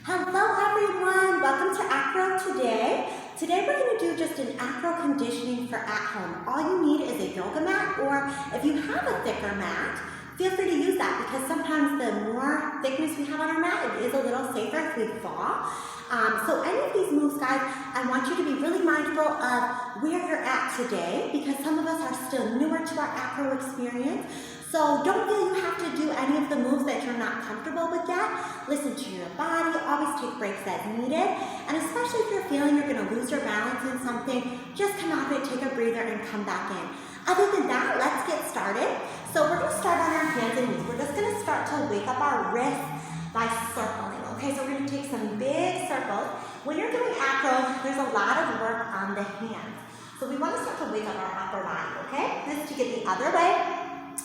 Hello everyone, welcome to Acro today. Today we're going to do just an Acro conditioning for at home. All you need is a yoga mat, or if you have a thicker mat, feel free to use that because sometimes the more thickness we have on our mat, it is a little safer if we fall. So any of these moves, guys, I want you to be really mindful of where you're at today because some of us are still newer to our Acro experience. So don't feel you have to do any of the moves that you're not comfortable with yet. Listen to your body, always take breaks as needed. And especially if you're feeling you're gonna lose your balance in something, just come out of it, take a breather, and come back in. Other than that, let's get started. So we're gonna start on our hands and knees. We're just gonna start to wake up our wrists by circling, okay? So we're gonna take some big circles. When you're doing Acro, there's a lot of work on the hands. So we wanna start to wake up our upper body, okay? This is to get the other way.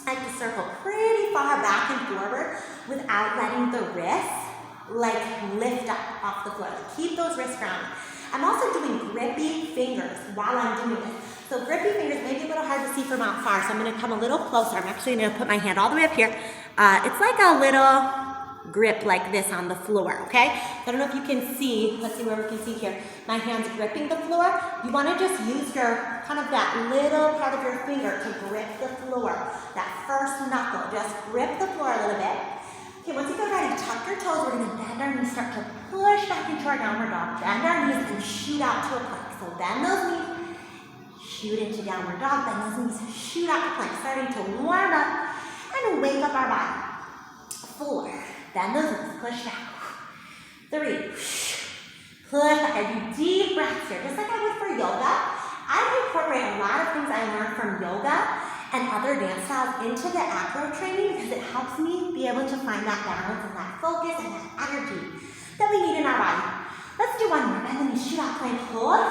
I like to circle pretty far back and forward without letting the wrists lift up off the floor. Keep those wrists grounded. I'm also doing grippy fingers while I'm doing this. So grippy fingers may be a little hard to see from out far, so I'm gonna come a little closer. I'm actually gonna put my hand all the way up here. It's like a little grip like this on the floor, okay? So I don't know if you can see, let's see where we can see here. My hand's gripping the floor. You wanna just use your, kind of that little part of your finger to grip the floor. That first knuckle, just grip the floor a little bit. Okay, once you get ready, tuck your toes. We're gonna bend our knees, start to push back into our downward dog. Bend our knees and shoot out to a plank. So bend those knees, shoot into downward dog, bend those knees, shoot out to plank. Starting to warm up and wake up our body. 4, bend those knees, push back. 3, push back. I do deep breaths here, just like I would for yoga. I incorporate a lot of things I learned from yoga and other dance styles into the Acro training because it helps me be able to find that balance and that focus and that energy that we need in our body. Let's do one more. Bend the knees, shoot out, plank, hold.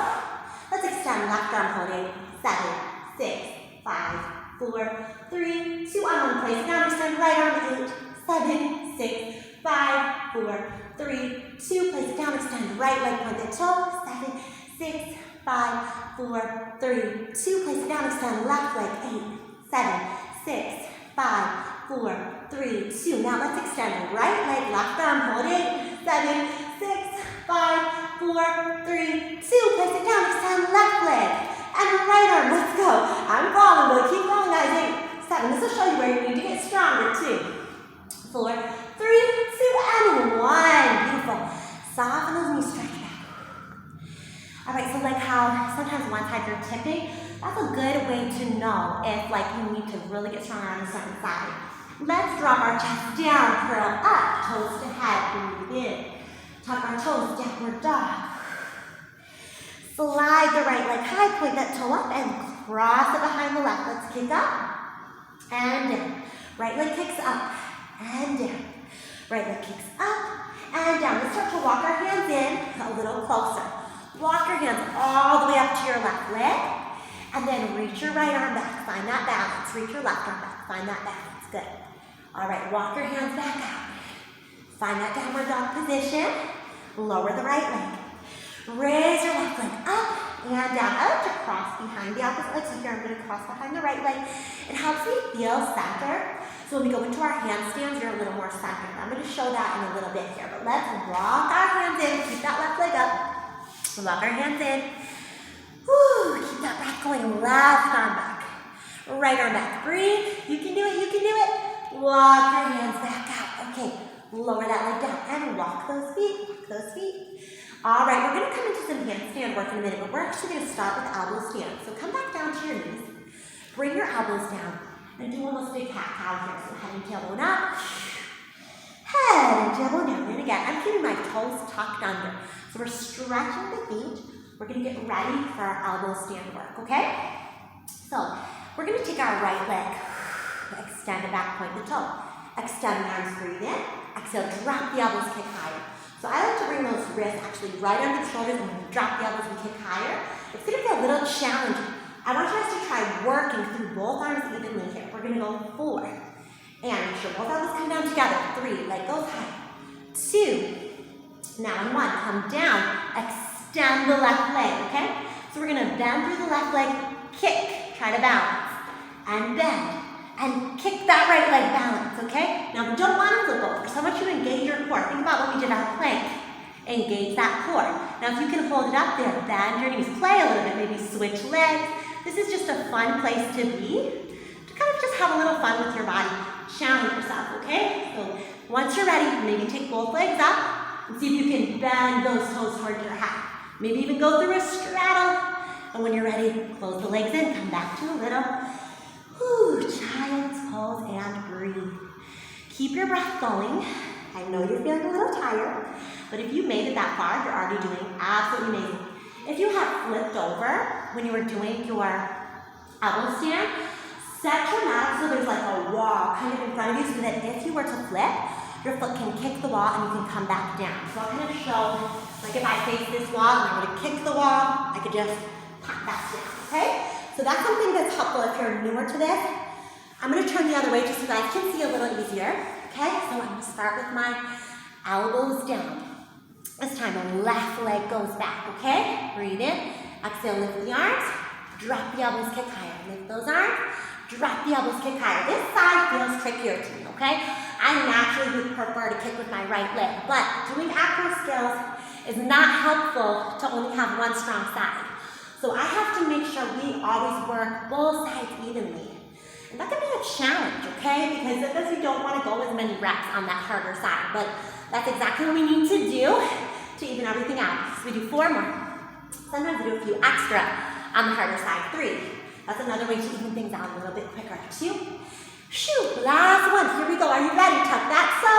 Let's extend left arm, holding. 7, 6, 5, 4, 3, 2, on 1. Place down, extend right arm. 8, 7, 6, 5, 4, 3, 2. Place it down, extend right leg, point the toe. 7, 6, 5, 4, 3, 2. Place it down, extend left leg. 8, 7, 6, 5, 4, 3, 2. Now let's extend right leg, left arm, hold it. 7, 6, 5, 4, 3, 2. Place it down, extend left leg. And right arm, let's go. I'm falling, but keep going, guys. 8, 7. This will show you where you need to get stronger, 2, 4, 3, 2, and 1. Beautiful. Soften those knees, stretch back. All right, so like how sometimes one side you're tipping, that's a good way to know if you need to really get stronger on a certain side. Let's drop our chest down, curl up, toes to head, breathe in. Tuck our toes, downward dog. Slide the right leg high, point that toe up and cross it behind the left. Let's kick up and down. Right leg kicks up and down. Right leg kicks up and down. Let's start to walk our hands in a little closer. Walk your hands all the way up to your left leg and then reach your right arm back. Find that balance. Reach your left arm back. Find that balance. Good. All right, walk your hands back out. Find that downward dog position. Lower the right leg. Raise your left leg up and down. I like to cross behind the opposite leg. So here I'm going to cross behind the right leg. It helps me feel centered. So when we go into our handstands, you're a little more centered. I'm going to show that in a little bit here. But let's walk our hands in. Keep that left leg up. Walk our hands in. Woo, keep that breath going. Left arm back. Right arm back. Breathe. You can do it. You can do it. Walk your hands back out. Okay. Lower that leg down and walk those feet. Walk those feet. All right, we're going to come into some handstand work in a minute, but we're actually going to start with elbow stand. So come back down to your knees. Bring your elbows down and do almost a cat-cow here. So head and tailbone up. Head and tailbone down. And again, I'm keeping my toes tucked under. So we're stretching the feet. We're going to get ready for our elbow stand work, okay? So we're going to take our right leg, extend it back, point the toe. Extend the arms, breathe in. Exhale, drop the elbows, kick higher. So I like to bring those wrists actually right under the shoulders and when you drop the elbows and kick higher. It's going to be a little challenging. I want you guys to try working through both arms evenly here. We're going to go 4. And make sure both elbows come down together. 3, leg goes high. 2. Now in 1, come down. Extend the left leg, okay? So we're going to bend through the left leg, kick, try to balance, and bend. And kick that right leg balance, okay? Now we don't want to flip over, so I want you to engage your core. Think about when we did our plank. engage that core. Now if you can hold it up there, bend your knees, play a little bit, maybe switch legs. This is just a fun place to be, to kind of just have a little fun with your body. Challenge yourself, okay? So once you're ready, maybe take both legs up and see if you can bend those toes towards your head. Maybe even go through a straddle. And when you're ready, close the legs in, come back to a little child's pose and breathe. Keep your breath going. I know you're feeling a little tired, but if you made it that far, you're already doing absolutely amazing. If you had flipped over when you were doing your elbow stand, set your mat up so there's like a wall kind of in front of you so that if you were to flip, your foot can kick the wall and you can come back down. So I'll kind of show, like if I face this wall and I'm going to kick the wall, I could just pop back down, okay? So that's something that's helpful if you're newer to this. I'm going to turn the other way just so that I can see a little easier, okay? So I'm going to start with my elbows down. This time the left leg goes back, okay? Breathe in, exhale, lift the arms, drop the elbows, kick higher. Lift those arms, drop the elbows, kick higher. This side feels trickier to me, okay? I naturally would prefer to kick with my right leg, but doing acro skills is not helpful to only have one strong side. So I have to make sure we always work both sides evenly. And that can be a challenge, okay? Because it does you don't want to go as many reps on that harder side, but that's exactly what we need to do to even everything out. So we do 4 more. Sometimes we do a few extra on the harder side. 3. That's another way to even things out a little bit quicker. 2. Shoot, last one. Here we go. Are you ready? Tuck that so.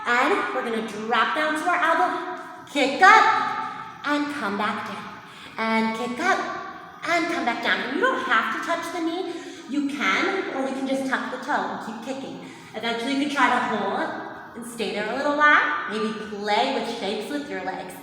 And we're going to drop down to our elbow, kick up, and come back down. And kick up, and come back down. And you don't have to touch the knee. You can, or you can just tuck the toe and keep kicking. Eventually you can try to hold and stay there a little while. Maybe play with shapes with your legs.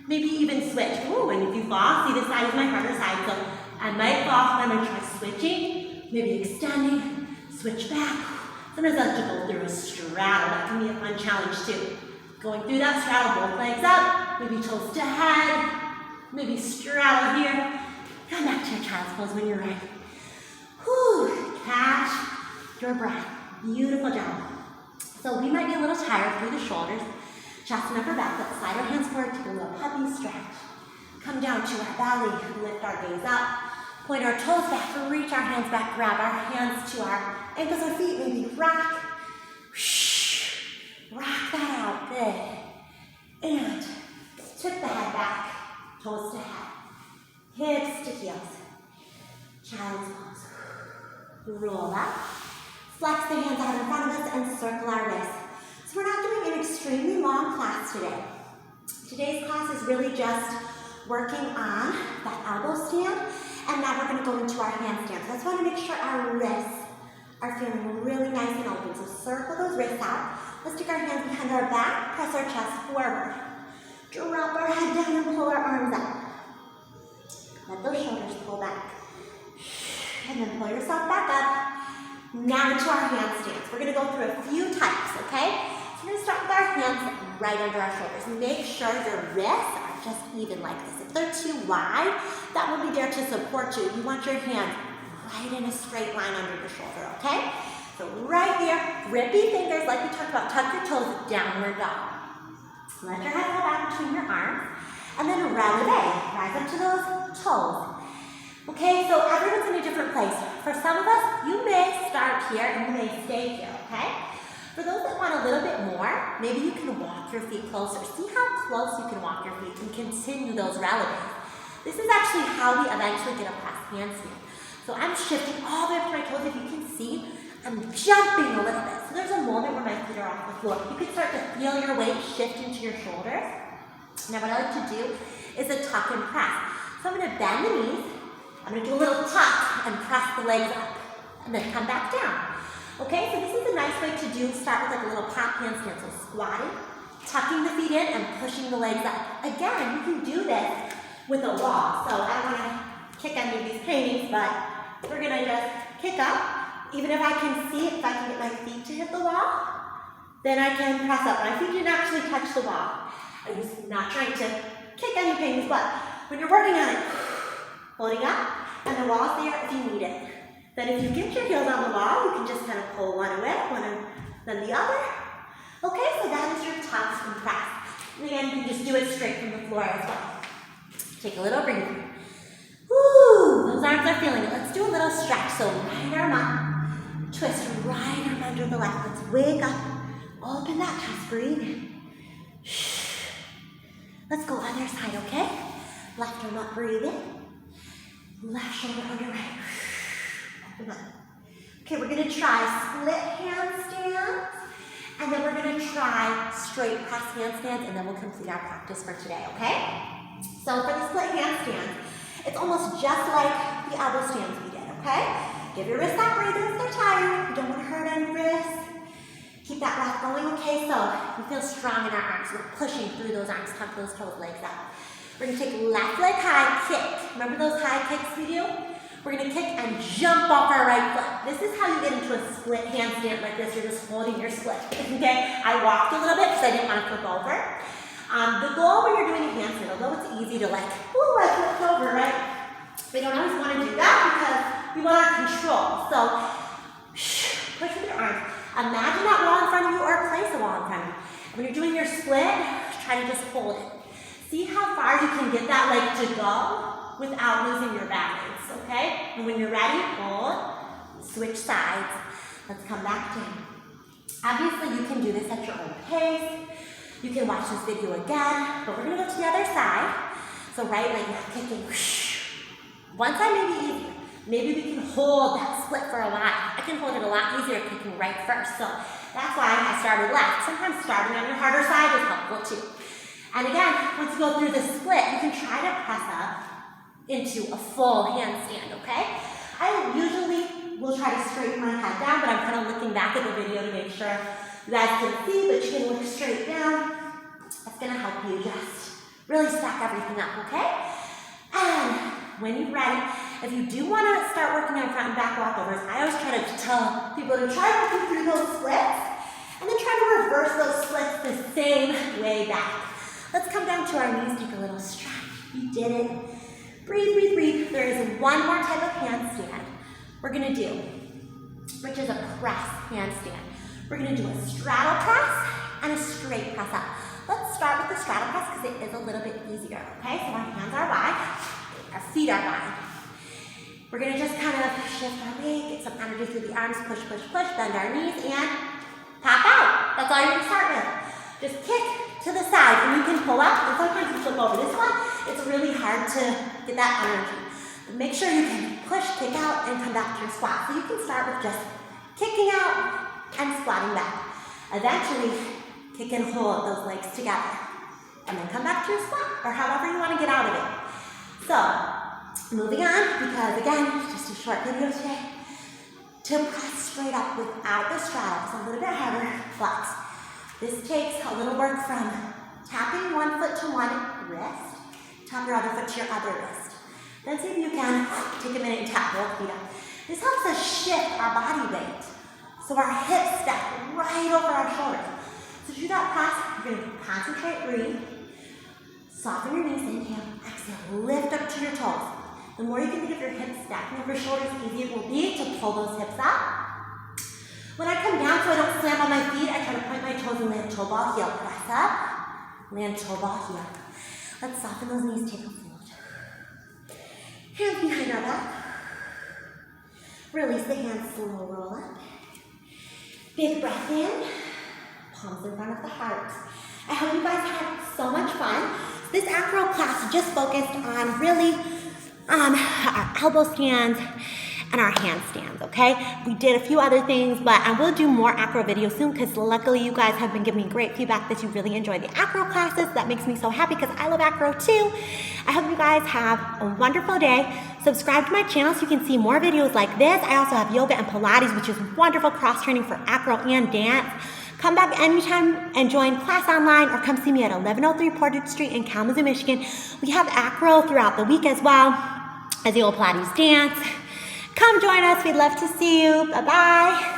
Maybe even switch. Ooh, and if you fall, see this side is my harder side. So I might fall, I'm gonna try switching, maybe extending, switch back. Sometimes I like to go through a straddle. That can be a fun challenge too. Going through that straddle, both legs up, maybe toes to head, maybe straddle here. Come back to your child's pose when you're ready. Whew, catch your breath. Beautiful job. So we might be a little tired through the shoulders, chest and upper back. Let's slide our hands forward, take a little puppy stretch. Come down to our belly, lift our gaze up, point our toes back, reach our hands back, grab our hands to our ankles or feet, maybe rock. Rock that out, good. And tip the head back, toes to head, hips to heels. Child's pose. Roll up, flex the hands out in front of us and circle our wrists. So we're not doing an extremely long class today. Today's class is really just working on that elbow stand, and now we're going to go into our handstand. So I just want to make sure our wrists are feeling really nice and open. So circle those wrists out. Let's take our hands behind our back, press our chest forward. Drop our head down and pull our arms up. Let those shoulders pull back. And then pull yourself back up. Now to our handstands. We're going to go through a few types, okay? So we're going to start with our hands right under our shoulders. Make sure your wrists are just even like this. If they're too wide, that will be there to support you. You want your hands right in a straight line under your shoulder, okay? So right here, grippy fingers like we talked about. Tuck your toes, downward dog. Let your head go back between your arms. And then releve, rise up to those toes. Okay, so everyone's in a different place. For some of us, you may start here and you may stay here, okay? For those that want a little bit more, maybe you can walk your feet closer. See how close you can walk your feet and continue those releves. This is actually how we eventually get a press handstand. So I'm shifting all the way up to my toes. If you can see, I'm jumping a little bit. So there's a moment where my feet are off the floor. You can start to feel your weight shift into your shoulders. Now what I like to do is a tuck and press. So I'm going to bend the knees. I'm going to do a little tuck and press the legs up, and then come back down. Okay, so this is a nice way to do, start with like a little pop handstand. So squatting, tucking the feet in, and pushing the legs up. Again, you can do this with a wall. So I don't want to kick any of these paintings, but we're going to just kick up. Even if I can see, if I can get my feet to hit the wall, then I can press up. My feet didn't actually touch the wall. I'm just not trying to kick any paintings, but when you're working on it, holding up, and the wall's there if you need it. Then if you get your heels on the wall, you can just kind of pull one away, one and then the other. Okay, so that is your tucks and press. And again, you can just do it straight from the floor as well. Take a little breather. Woo! Those arms are feeling it. Let's do a little stretch. So right arm up, twist right arm under the left. Let's wake up, open that chest, breathe. Let's go other side, okay? Left arm up, breathe in. Left shoulder under right. Open up. Okay, we're gonna try split handstands, and then we're gonna try straight press handstands, and then we'll complete our practice for today, okay? So for the split handstands, it's almost just like the elbow stands we did, okay? Give your wrists that breather if they're tired. You don't want to hurt any wrists. Keep that breath going, okay? So we feel strong in our arms. We're pushing through those arms, tuck those toes, legs up. We're gonna take left leg high, kick. Remember those high kicks we do? We're gonna kick and jump off our right foot. This is how you get into a split handstand like this. You're just holding your split, okay? I walked a little bit because I didn't want to flip over. The goal when you're doing a handstand, although it's easy to like, ooh, I flipped over, right? We don't always want to do that because we want our control. So, push with your arms. Imagine that wall in front of you or place a wall in front of you. When you're doing your split, try to just hold it. See how far you can get that leg to go without losing your balance, okay? And when you're ready, hold, switch sides. Let's come back down. Obviously, you can do this at your own pace. You can watch this video again, but we're gonna go to the other side. So right leg kicking. One side may be easier. Maybe we can hold that split for a while. I can hold it a lot easier kicking right first. So that's why I started left. Sometimes starting on your harder side is helpful too. And again, once you go through the split, you can try to press up into a full handstand, okay? I usually will try to straighten my head down, but I'm kind of looking back at the video to make sure you guys can see, but you can look straight down. That's gonna help you just really stack everything up, okay? And when you're ready, if you do want to start working on front and back walkovers, I always try to tell people to try working through those splits and then try to reverse those splits the same way back. Let's come down to our knees, take a little stretch. You did it. Breathe, breathe, breathe. There is one more type of handstand we're going to do, which is a press handstand. We're going to do a straddle press and a straight press up. Let's start with the straddle press because it is a little bit easier, okay? So our hands are wide, our feet are wide. We're gonna just kind of shift our weight, get some energy through the arms, push, push, push, bend our knees, and pop out. That's all you're gonna start with. Just kick to the side, and you can pull up, and sometimes you flip over. This one, it's really hard to get that energy. But make sure you can push, kick out, and come back to your squat. So you can start with just kicking out and squatting back. Eventually, kick and hold those legs together. And then come back to your squat, or however you wanna get out of it. So, moving on, because again, it's just a short video today. To press straight up without the straddle, it's a little bit harder, flex. This takes a little work from tapping one foot to one wrist, tap your other foot to your other wrist. Then see if you can take a minute and tap both feet up. This helps us shift our body weight, so our hips stack right over our shoulders. So to do that press, you're gonna concentrate, breathe, soften your knees, inhale, exhale, lift up to your toes. The more you can think of your hips stacking over your shoulders, the easier it will be to pull those hips up. When I come down so I don't slam on my feet, I try to point my toes and land toe ball, heel. Press up, land toe ball, heel. Let's soften those knees, take a fold. Hands behind our back. Release the hands, slow roll up. Big breath in, palms in front of the heart. I hope you guys had so much fun. This acro class just focused on really our elbow stands and our handstands, okay? We did a few other things, but I will do more acro videos soon because luckily you guys have been giving me great feedback that you really enjoy the acro classes. That makes me so happy because I love acro too. I hope you guys have a wonderful day. Subscribe to my channel so you can see more videos like this. I also have yoga and Pilates, which is wonderful cross-training for acro and dance. Come back anytime and join class online or come see me at 1103 Portage Street in Kalamazoo, Michigan. We have acro throughout the week as well as the old Pilates dance. Come join us. We'd love to see you. Bye-bye.